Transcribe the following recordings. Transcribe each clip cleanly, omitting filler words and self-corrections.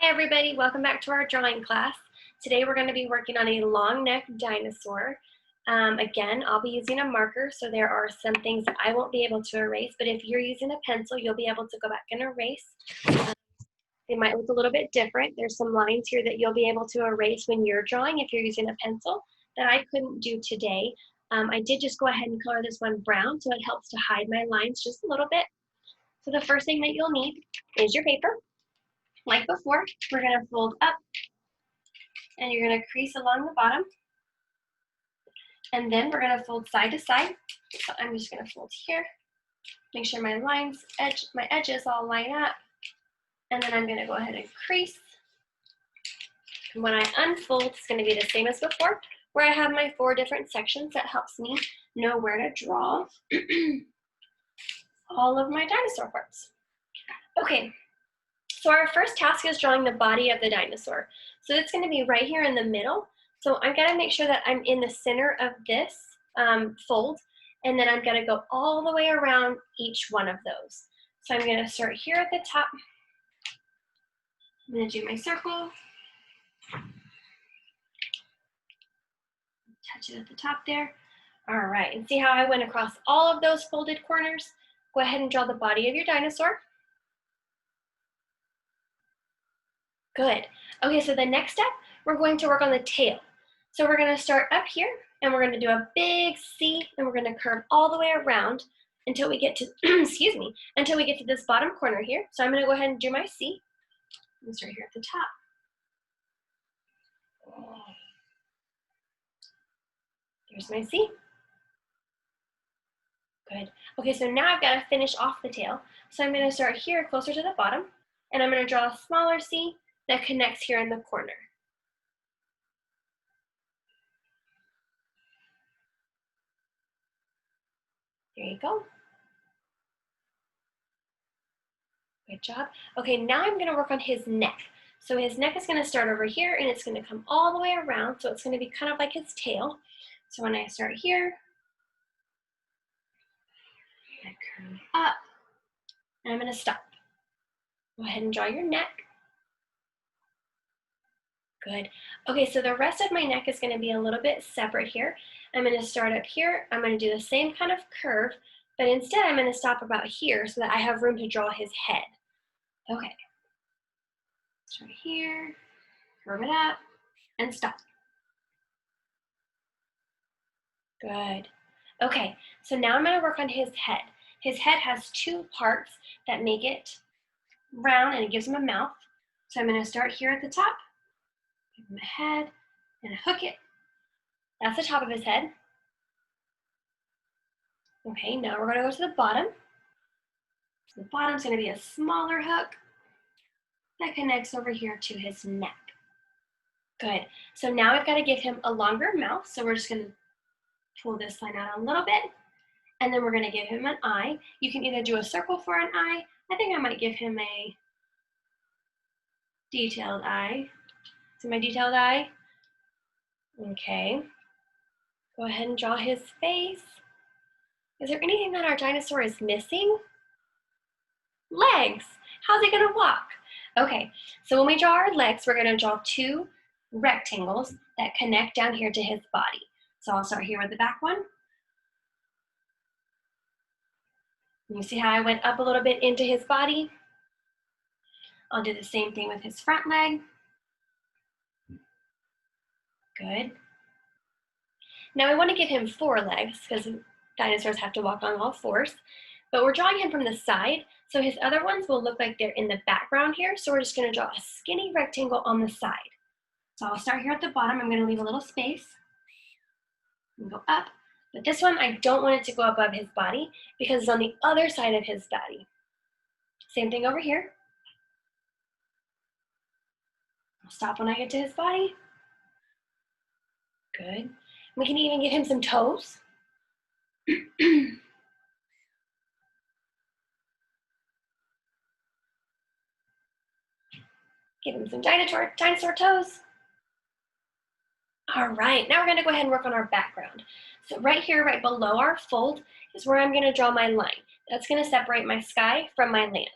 Hi everybody, welcome back to our drawing class. Today we're going to be working on a long neck dinosaur. Again, I'll be using a marker, so there are some things that I won't be able to erase, but if you're using a pencil, you'll be able to go back and erase. They might look a little bit different. There's some lines here that you'll be able to erase when you're drawing if you're using a pencil that I couldn't do today. I did just go ahead and color this one brown, so it helps to hide my lines just a little bit. So the first thing that you'll need is your paper. Like before, we're going to fold up and you're going to crease along the bottom. And then we're going to fold side to side. So I'm just going to fold here. Make sure my my edges all line up. And then I'm going to go ahead and crease. And when I unfold, it's going to be the same as before, where I have my 4 different sections. That helps me know where to draw all of my dinosaur parts. Okay. So our first task is drawing the body of the dinosaur. So it's going to be right here in the middle. So I'm going to make sure that I'm in the center of this fold, and then I'm going to go all the way around each one of those. So I'm going to start here at the top. I'm going to do my circle. Touch it at the top there. All right, and see how I went across all of those folded corners? Go ahead and draw the body of your dinosaur. Good. Okay, so the next step, we're going to work on the tail. So we're going to start up here, and we're going to do a big C, and we're going to curve all the way around until we get to, excuse me, until we get to this bottom corner here. So I'm going to go ahead and do my C. I'm going to start here at the top. There's my C. Good. Okay, so now I've got to finish off the tail. So I'm going to start here closer to the bottom, and I'm going to draw a smaller C that connects here in the corner. There you go. Good job. Okay, now I'm going to work on his neck. So his neck is going to start over here, and it's going to come all the way around, so it's going to be kind of like his tail. So when I start here, I curve up, and I'm going to stop. Go ahead and draw your neck. Good. Okay, so the rest of my neck is going to be a little bit separate here. I'm going to start up here. I'm going to do the same kind of curve, but instead I'm going to stop about here so that I have room to draw his head. Okay. Start here, curve it up, and stop. Good. Okay, so now I'm going to work on his head. His head has 2 parts that make it round, and it gives him a mouth. So I'm going to start here at the top, give him a head, and hook it. That's the top of his head. Okay, now we're going to go to the bottom. So the bottom's going to be a smaller hook that connects over here to his neck. Good. So now I've got to give him a longer mouth. So we're just going to pull this line out a little bit, and then we're going to give him an eye. You can either do a circle for an eye. I think I might give him a detailed eye. See my detailed eye? Okay. Go ahead and draw his face. Is there anything that our dinosaur is missing? Legs. How's he going to walk? Okay, so when we draw our legs, we're going to draw 2 rectangles that connect down here to his body. So I'll start here with the back one. You see how I went up a little bit into his body? I'll do the same thing with his front leg. Good. Now I want to give him 4 legs because dinosaurs have to walk on all 4s, but we're drawing him from the side, so his other ones will look like they're in the background here, so we're just going to draw a skinny rectangle on the side. So I'll start here at the bottom. I'm going to leave a little space and go up, but this one I don't want it to go above his body because it's on the other side of his body. Same thing over here. I'll stop when I get to his body. Good. We can even give him some toes. Give him some dinosaur toes. All right, now we're going to go ahead and work on our background. So right here, right below our fold, is where I'm going to draw my line. That's going to separate my sky from my land.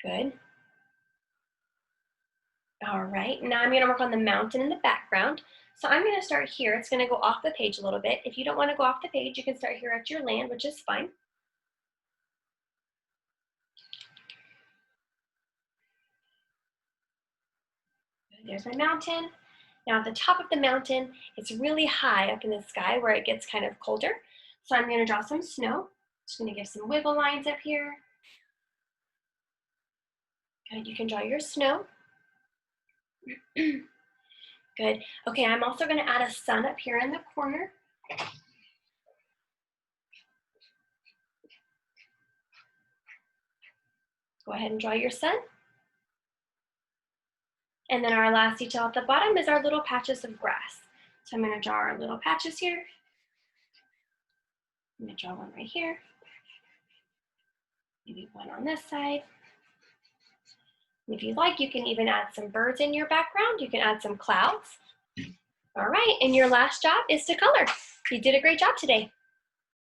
Good. All right, now I'm gonna work on the mountain in the background. So I'm gonna start here. It's gonna go off the page a little bit. If you don't wanna go off the page, you can start here at your land, which is fine. There's my mountain. Now at the top of the mountain, it's really high up in the sky where it gets kind of colder. So I'm gonna draw some snow. Just gonna give some wiggle lines up here. Good, you can draw your snow. Good. Okay, I'm also gonna add a sun up here in the corner. Go ahead and draw your sun. And then our last detail at the bottom is our little patches of grass. So I'm gonna draw our little patches here. I'm gonna draw one right here. Maybe one on this side. And if you like, you can even add some birds in your background. You can add some clouds. All right, and your last job is to color. You did a great job today.